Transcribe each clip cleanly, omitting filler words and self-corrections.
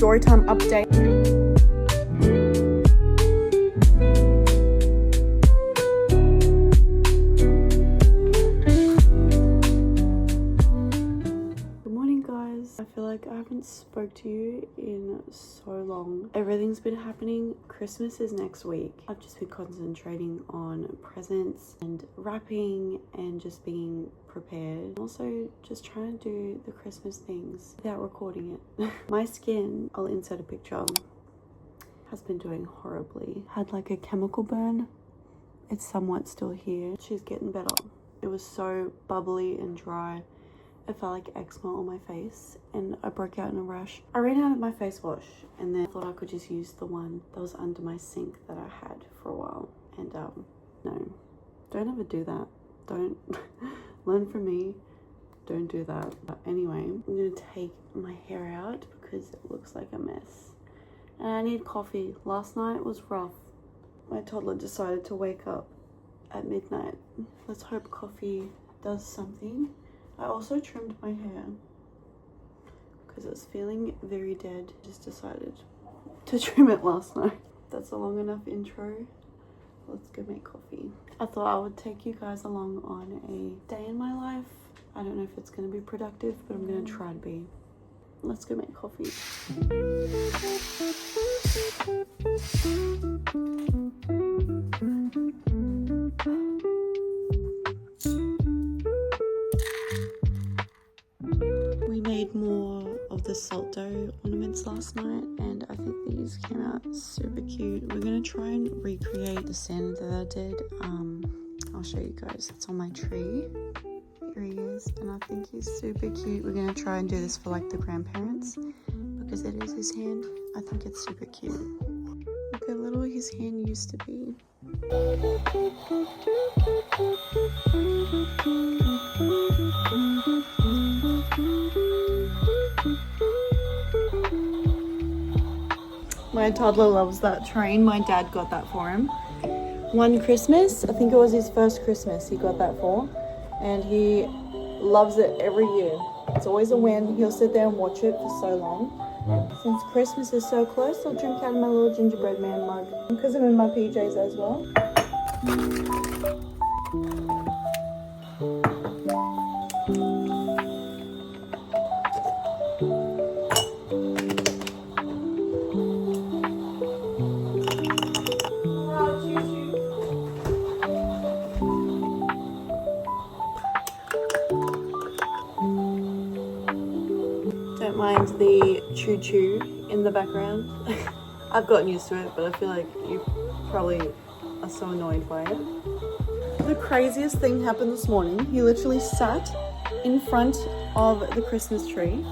Storytime update. Good morning, guys. I feel like I haven't spoke to you in so long. Everything's been happening. Christmas is next week. I've just been concentrating on presents and wrapping and just being prepared. Also just trying to do the Christmas things without recording it. My skin, I'll insert a picture, has been doing horribly. Had like a chemical burn. It's somewhat still here. She's getting better. It was so bubbly and dry. It felt like eczema on my face and I broke out in a rash. I ran out of my face wash and then I thought I could just use the one that was under my sink that I had for a while. And no, don't ever do that. Don't learn from me. Don't do that. But anyway, I'm gonna take my hair out because it looks like a mess. And I need coffee. Last night was rough. My toddler decided to wake up at midnight. Let's hope coffee does something. I also trimmed my hair because it's feeling very dead. Just decided to trim it last night. That's a long enough intro. Let's go make coffee. I thought I would take you guys along on a day in my life. I don't know if it's going to be productive, but I'm going to try to be. Let's go make coffee. We made more of the salt dough ornaments last night and I think these came out super cute. We're going to try and recreate the Santa that I did. I'll show you guys. It's on my tree. Here he is and I think he's super cute. We're going to try and do this for like the grandparents because it is his hand. I think it's super cute. Look how little his hand used to be. My toddler loves that train. My dad got that for him. One Christmas, I think it was his first Christmas he got that for. And he loves it every year. It's always a win. He'll sit there and watch it for so long. Since Christmas is so close, I'll drink out of my little gingerbread man mug. Because I'm in my PJs as well. Don't mind the choo-choo in the background. I've gotten used to it, but I feel like you probably are so annoyed by it. The craziest thing happened this morning. He literally sat in front of the Christmas tree.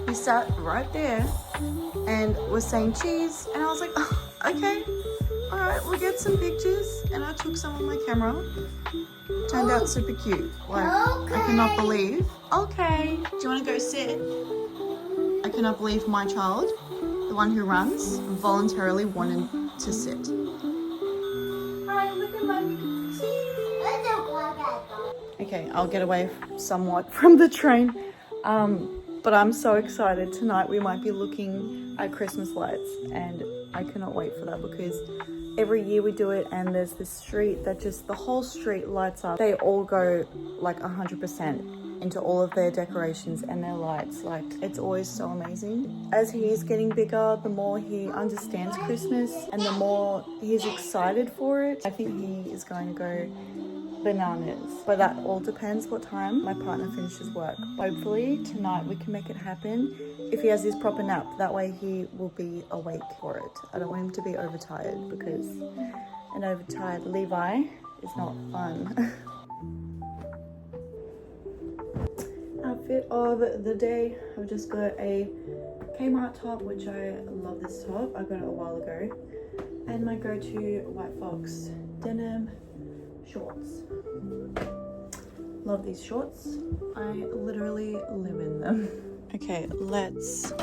He sat right there and was saying cheese, and I was like, oh, okay, all right, we'll get some pictures. And I took some on my camera. Turned out super cute. Like, okay. I cannot believe. Okay, do you want to go sit? I cannot believe my child, the one who runs, voluntarily wanted to sit. Okay, I'll get away somewhat from the train. But I'm so excited. Tonight we might be looking at Christmas lights and I cannot wait for that because every year we do it and there's this street that just, the whole street lights up. They all go like 100% into all of their decorations and their lights. Like, it's always so amazing. As he is getting bigger, the more he understands Christmas and the more he's excited for it. I think he is going to go bananas, but that all depends what time my partner finishes work. Hopefully tonight we can make it happen if he has his proper nap. That way he will be awake for it. I don't want him to be overtired because an overtired Levi is not fun. Outfit of the day. I've just got a Kmart top, which I love this top. I got it a while ago. And my go-to White Fox denim shorts. Love these shorts. I literally live in them. Okay, let's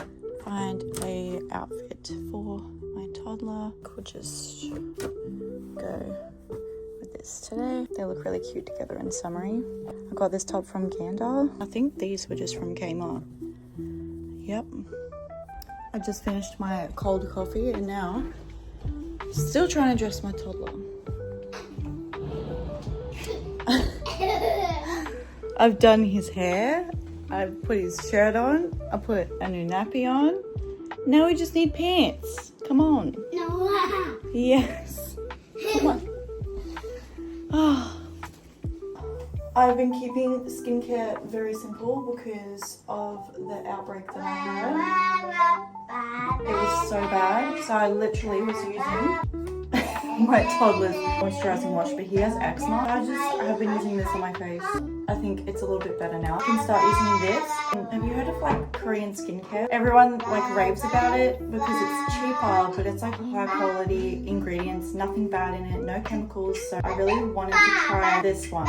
find a outfit for my toddler. Could just go with this today. They look really cute together in summery. I got this top from Gander. I think these were just from Kmart. Yep. I just finished my cold coffee and now still trying to dress my toddler. I've done his hair, I've put his shirt on, I put a new nappy on. Now we just need pants. Come on. No. Yes. Come on. Oh. I've been keeping skincare very simple because of the outbreak that I had. It was so bad. So I literally was using my toddler's moisturizing wash, but he has eczema. I have been using this on my face. I think it's a little bit better now. I can start using this. And have you heard of like Korean skincare? Everyone like raves about it because it's cheaper, but it's like high quality ingredients, nothing bad in it, no chemicals. So I really wanted to try this one.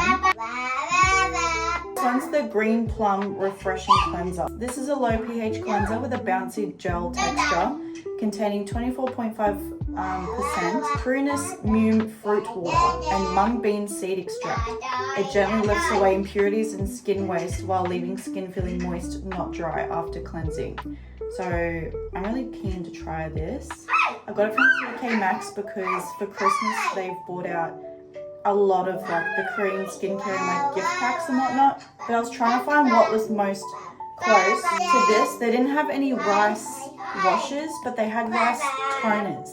This one's the Green Plum Refreshing Cleanser. This is a low pH cleanser with a bouncy gel texture containing 24.5% prunus mum fruit water and mung bean seed extract. It gently lifts away impurities and skin waste while leaving skin feeling moist, not dry after cleansing. So I'm really keen to try this. I got it from TK Maxx because for Christmas they've bought out a lot of like the Korean skincare and like gift packs and whatnot. But I was trying to find what was most close to this. They didn't have any rice washes, but they had rice toners,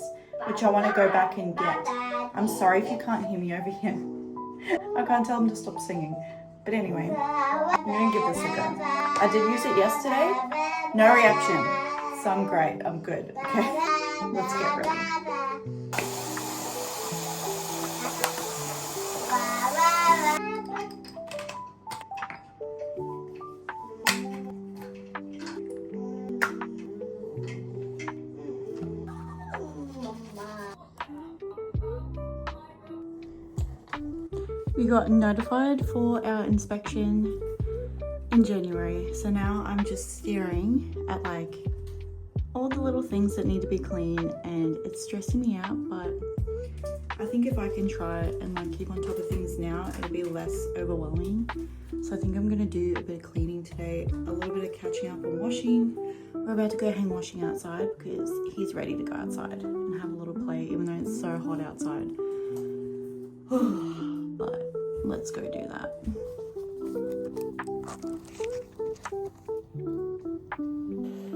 which I want to go back and get. I'm sorry if you can't hear me over here. I can't tell them to stop singing. But anyway, I'm going to give this a go. I did use it yesterday. No reaction. So I'm great. I'm good. Okay, let's get ready. We got notified for our inspection in January, so now I'm just staring at like all the little things that need to be clean, and it's stressing me out, but I think if I can try and like keep on top of things now, it'll be less overwhelming. So I think I'm gonna do a bit of cleaning today, a little bit of catching up on washing. We're about to go hang washing outside because he's ready to go outside and have a little play, even though it's so hot outside. But let's go do that.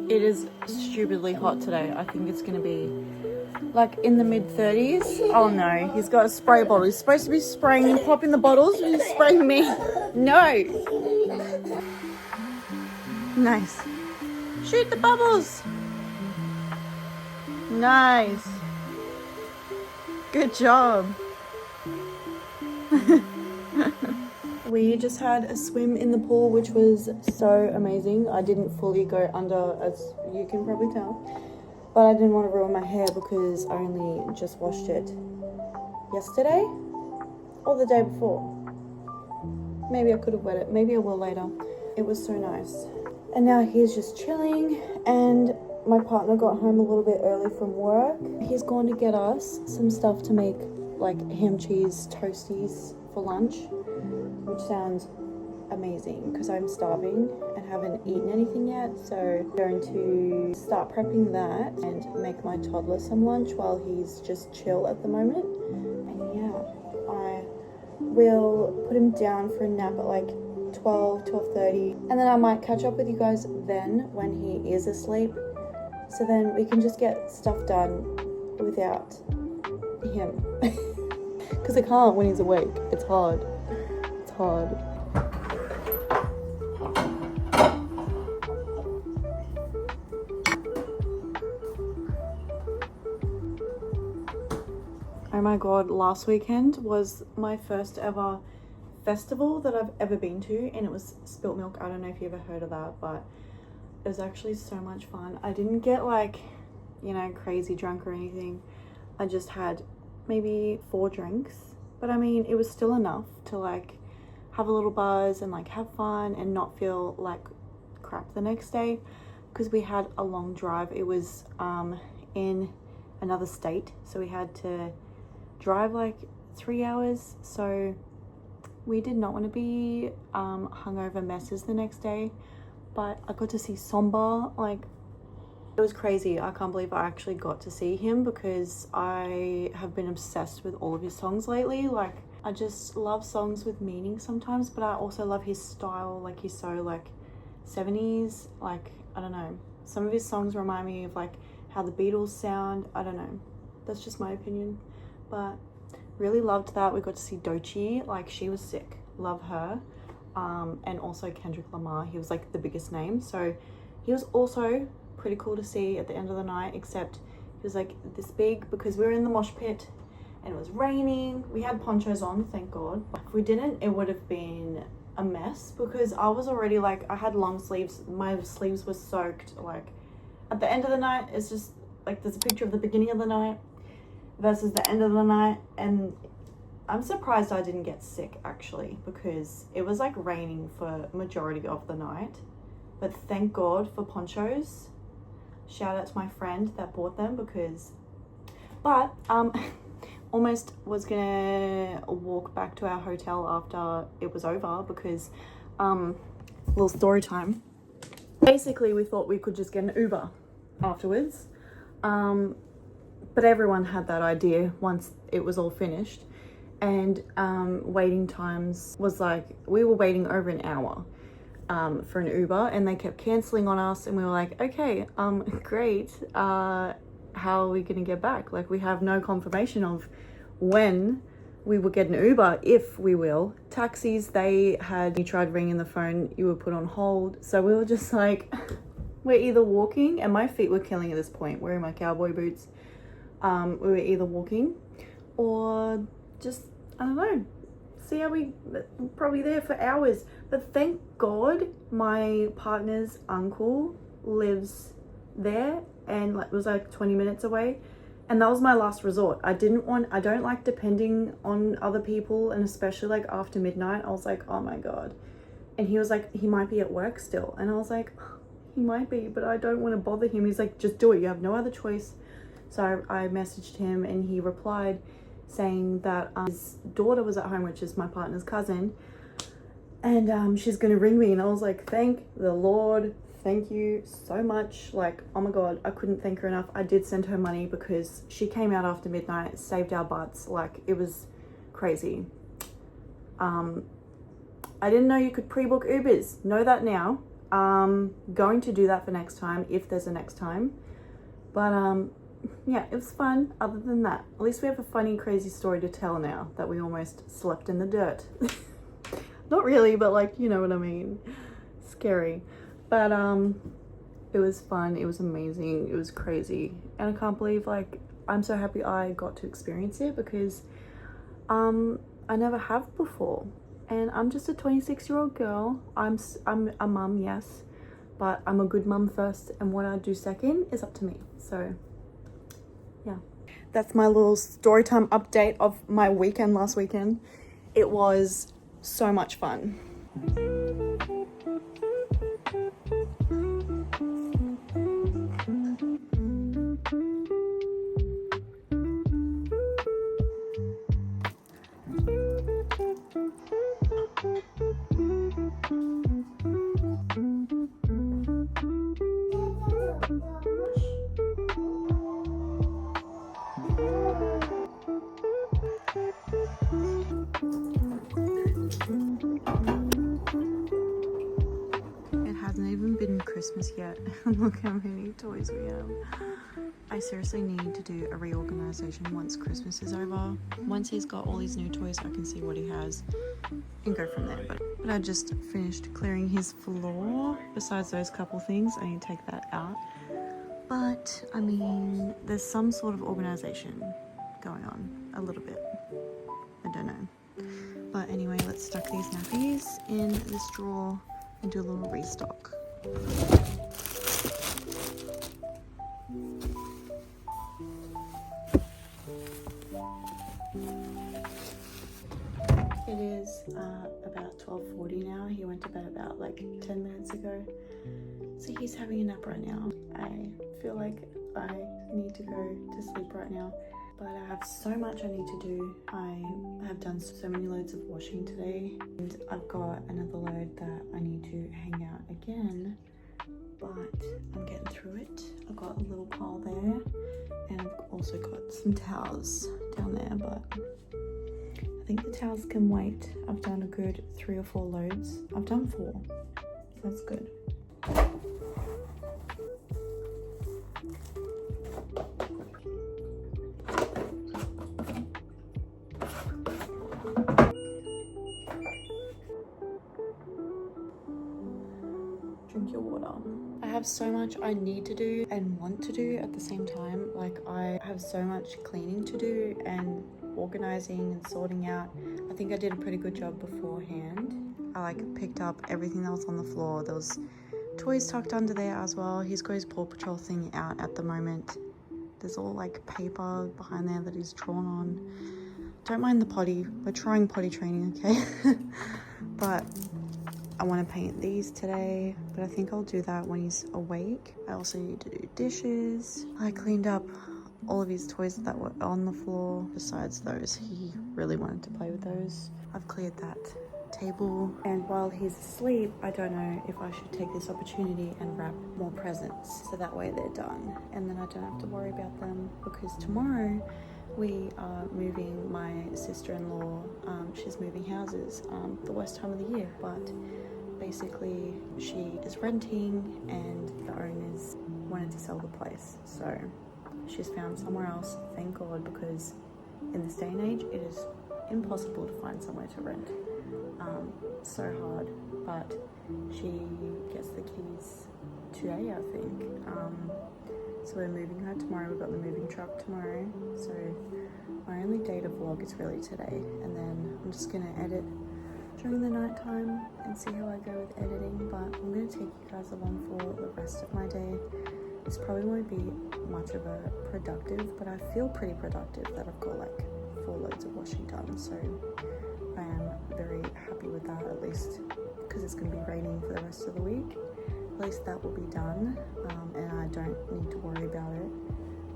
It is stupidly hot today. I think it's gonna be like in the mid 30s. Oh no, he's got a spray bottle. He's supposed to be spraying and popping the bottles, and he's spraying me. No. Nice. Shoot the bubbles. Nice. Good job. We just had a swim in the pool, which was so amazing. I didn't fully go under, as you can probably tell, but I didn't want to ruin my hair because I only just washed it yesterday or the day before. Maybe I could have wet it, maybe I will later. It was so nice. And now he's just chilling, and my partner got home a little bit early from work. He's going to get us some stuff to make like ham cheese toasties for lunch, which sounds amazing because I'm starving and haven't eaten anything yet. So I'm going to start prepping that and make my toddler some lunch while he's just chill at the moment. And yeah, I will put him down for a nap at like 12:30, and then I might catch up with you guys then when he is asleep, so then we can just get stuff done without him. Because I can't when he's awake. It's hard. It's hard. Oh my god, last weekend was my first ever festival that I've ever been to, and it was Spilt Milk. I don't know if you ever heard of that, but it was actually so much fun. I didn't get like, you know, crazy drunk or anything. I just had maybe 4 drinks, but I mean, it was still enough to like have a little buzz and like have fun and not feel like crap the next day, because we had a long drive. It was in another state, so we had to drive like 3 hours, so we did not want to be hungover messes the next day. But I got to see Somba like It was crazy. I can't believe I actually got to see him because I have been obsessed with all of his songs lately. Like, I just love songs with meaning sometimes, but I also love his style. Like, he's so like 70s, like, I don't know. Some of his songs remind me of like how the Beatles sound. I don't know. That's just my opinion. But really loved that. We got to see Doechii. Like, she was sick. Love her. And also Kendrick Lamar. He was like the biggest name. So he was also pretty cool to see at the end of the night, except he was like this big because we were in the mosh pit and it was raining. We had ponchos on, thank God. If we didn't, it would have been a mess because I was already like, I had long sleeves. My sleeves were soaked. Like, at the end of the night, it's just like there's a picture of the beginning of the night versus the end of the night, and I'm surprised I didn't get sick actually because it was like raining for majority of the night. But thank God for ponchos. Shout out to my friend that bought them because, but almost was gonna walk back to our hotel after it was over because little story time. Basically, we thought we could just get an Uber afterwards, but everyone had that idea once it was all finished. And waiting times was like, we were waiting over an hour for an Uber, and they kept cancelling on us, and we were like, okay, great, how are we gonna get back? Like, we have no confirmation of when we would get an Uber, if we will. Taxis, you tried ringing the phone, you were put on hold. So we were just like, we're either walking, and my feet were killing at this point, wearing my cowboy boots. We were either walking or just, I don't know, see how we probably there for hours. But thank God my partner's uncle lives there and like was like 20 minutes away, and that was my last resort. I don't like depending on other people, and especially like after midnight. I was like, oh my God. And he was like, he might be at work still, and I was like, he might be, but I don't want to bother him. He's like, just do it, you have no other choice. So I messaged him and he replied saying that his daughter was at home, which is my partner's cousin, and she's gonna ring me. And I was like, thank the Lord, thank you so much. Like, oh my God, I couldn't thank her enough. I did send her money because she came out after midnight, saved our butts. Like, it was crazy. I didn't know you could pre-book Ubers. Know that now. Going to do that for next time if there's a next time. But yeah, it was fun. Other than that, at least we have a funny, crazy story to tell now that we almost slept in the dirt. Not really, but like, you know what I mean. Scary. But it was fun. It was amazing. It was crazy. And I can't believe, like, I'm so happy I got to experience it because I never have before. And I'm just a 26-year-old girl. I'm a mum, yes, but I'm a good mum first, and what I do second is up to me. So yeah, that's my little story time update of my weekend last weekend. It was so much fun. Christmas yet. Look how many toys we have. I seriously need to do a reorganization once Christmas is over. Once he's got all his new toys, I can see what he has and go from there. But I just finished clearing his floor. Besides those couple things, I need to take that out. But I mean, there's some sort of organization going on a little bit. I don't know. But anyway, let's stuff these nappies in this drawer and do a little restock. It is about 12:40 now. He went to bed about like 10 minutes ago. So he's having a nap right now. I feel like I need to go to sleep right now. But I have so much I need to do. I have done so many loads of washing today, and I've got another load that I need to hang out again but I'm getting through it. I've got a little pile there, and I've also got some towels down there, but I think the towels can wait. I've done a good 3 or 4 loads. I've done 4, so that's good. Drink your water. I have so much I need to do and want to do at the same time. Like, I have so much cleaning to do and organizing and sorting out. I think I did a pretty good job beforehand. I like picked up everything that was on the floor. There was toys tucked under there as well. He's got his Paw Patrol thing out at the moment. There's all like paper behind there that he's drawn on. Don't mind the potty. We're trying potty training, okay? But I want to paint these today, but I think I'll do that when he's awake. I also need to do dishes. I cleaned up all of his toys that were on the floor. Besides those, he really wanted to play with those. I've cleared that table, and while he's asleep, I don't know if I should take this opportunity and wrap more presents so that way they're done and then I don't have to worry about them, because tomorrow we are moving my sister-in-law. She's moving houses, the worst time of the year, but basically she is renting and the owners wanted to sell the place, so she's found somewhere else, thank God, because in this day and age it is impossible to find somewhere to rent. So hard, but she gets the keys today, I think. So we're moving her tomorrow. We've got the moving truck tomorrow, so my only day to vlog is really today, and then I'm just gonna edit during the night time and see how I go with editing. But I'm gonna take you guys along for the rest of my day. This probably won't be much of a productive, but I feel pretty productive that I've got like 4 loads of washing done, so I am very happy with that, at least because it's going to be raining for the rest of the week. At least that will be done, and I don't need to worry about it.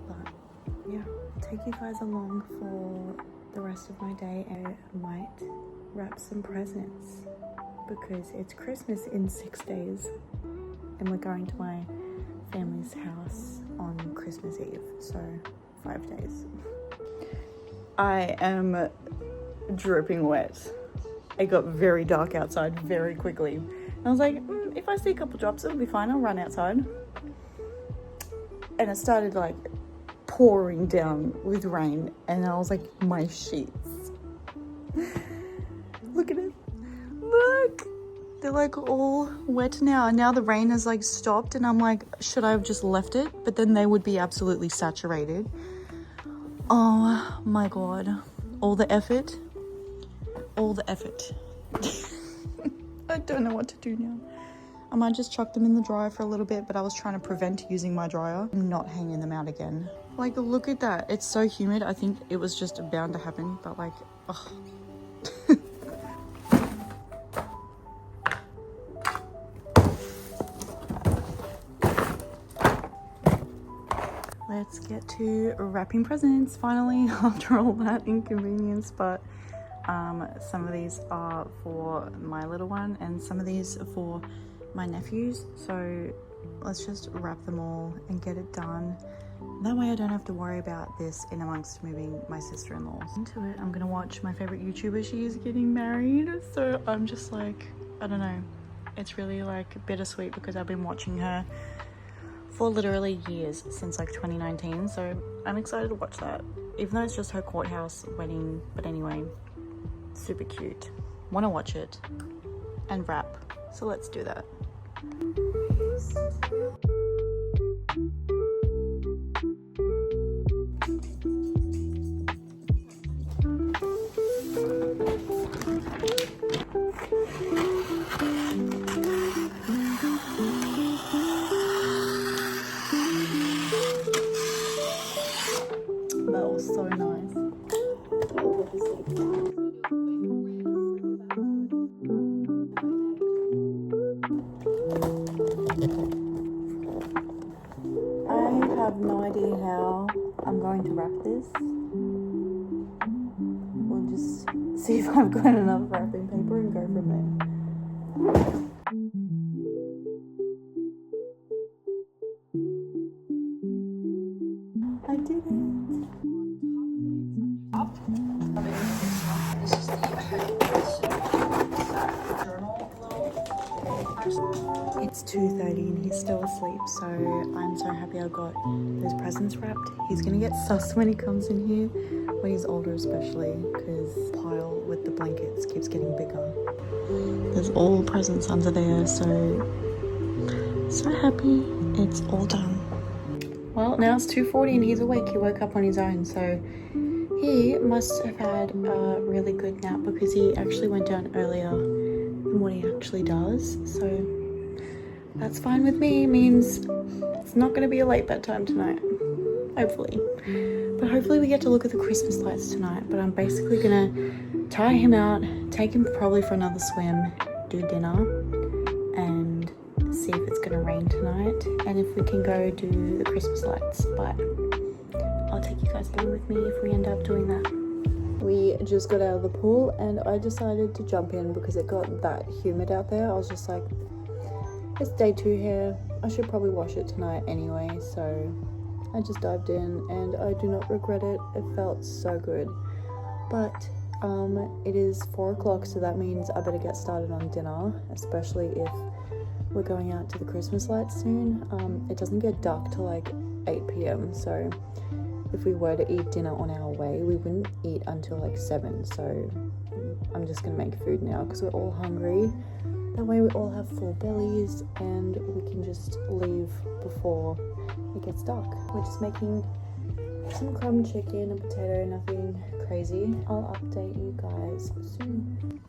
But yeah, I'll take you guys along for the rest of my day. I might wrap some presents because it's Christmas in 6 days and we're going to my family's house on Christmas Eve, so 5 days. I am dripping wet. It got very dark outside very quickly. And I was like, if I see a couple drops, it'll be fine. I'll run outside. And it started like pouring down with rain. And I was like, my sheets. Look at it. Look. They're like all wet now. And now the rain has like stopped. And I'm like, should I have just left it? But then they would be absolutely saturated. Oh my God. All the effort. All the effort. I don't know what to do now. I might just chuck them in the dryer for a little bit, but I was trying to prevent using my dryer and not hanging them out again. Like, look at that. It's so humid. I think it was just bound to happen, but like, ugh. Let's get to wrapping presents finally after all that inconvenience, but some of these are for my little one and some of these are for my nephews, so let's just wrap them all and get it done. That way I don't have to worry about this in amongst moving my sister-in-law. Into it, I'm gonna watch my favorite YouTuber. She is getting married, so I'm just like, I don't know, it's really like bittersweet because I've been watching her for literally years, since like 2019, so I'm excited to watch that, even though it's just her courthouse wedding. But anyway, super cute. Want to watch it and wrap, so let's do that. That was so nice. I have no idea how I'm going to wrap this. We'll just see if I've got enough wrapping paper and go from there. It's 2:30 and he's still asleep, so I'm so happy I got those presents wrapped. He's gonna get sus when he comes in here, when he's older especially, because the pile with the blankets keeps getting bigger. There's all presents under there, so happy it's all done. Well, now it's 2:40 and he's awake. He woke up on his own, so he must have had a really good nap because he actually went down earlier than what he actually does, so that's fine with me. It means it's not going to be a late bedtime tonight, hopefully. But hopefully we get to look at the Christmas lights tonight. But I'm basically going to tire him out, take him probably for another swim, do dinner, and see if it's going to rain tonight and if we can go do the Christmas lights. But I'll take you guys along with me if we end up doing that. We just got out of the pool and I decided to jump in because it got that humid out there. I was just like, it's day 2 here, I should probably wash it tonight anyway, so I just dived in and I do not regret it. It felt so good. But it is 4 o'clock, so that means I better get started on dinner, especially if we're going out to the Christmas lights soon. It doesn't get dark till like 8 p.m, so if we were to eat dinner on our way, we wouldn't eat until like 7, so I'm just gonna make food now because we're all hungry. That way we all have full bellies and we can just leave before it gets dark. We're just making some crumb chicken and potato, nothing crazy. I'll update you guys soon.